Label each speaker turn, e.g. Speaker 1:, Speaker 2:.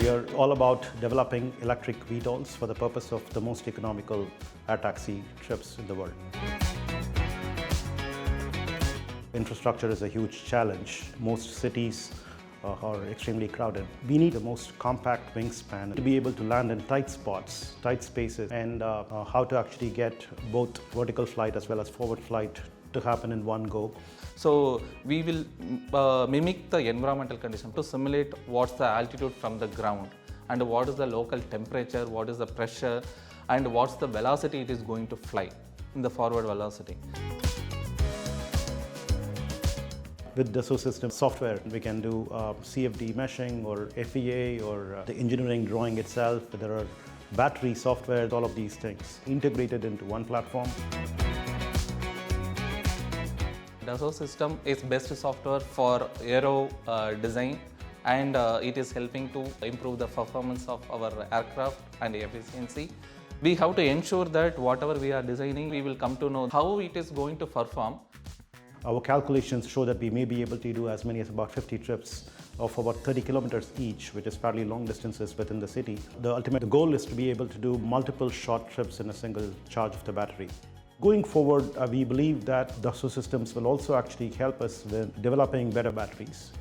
Speaker 1: We are all about developing electric eVTOLs for the purpose of the most economical air taxi trips in the world. Infrastructure is a huge challenge. Most cities are extremely crowded. We need the most compact wingspan to be able to land in tight spots, tight spaces, and how to actually get both vertical flight as well as forward flight to happen in one go.
Speaker 2: So we will mimic the environmental condition to simulate what's the altitude from the ground and what is the local temperature, what is the pressure, and what's the velocity it is going to fly in the forward velocity.
Speaker 1: With Dassault Systèmes software, we can do CFD meshing or FEA or the engineering drawing itself. There are battery software, all of these things integrated into one platform.
Speaker 2: Dassault Systèmes is best software for aero design, and it is helping to improve the performance of our aircraft and efficiency. We have to ensure that whatever we are designing, we will come to know how it is going to perform.
Speaker 1: Our calculations show that we may be able to do as many as about 50 trips of about 30 kilometers each, which is fairly long distances within the city. The ultimate goal is to be able to do multiple short trips in a single charge of the battery. Going forward, we believe that Dassault Systèmes will also actually help us with developing better batteries.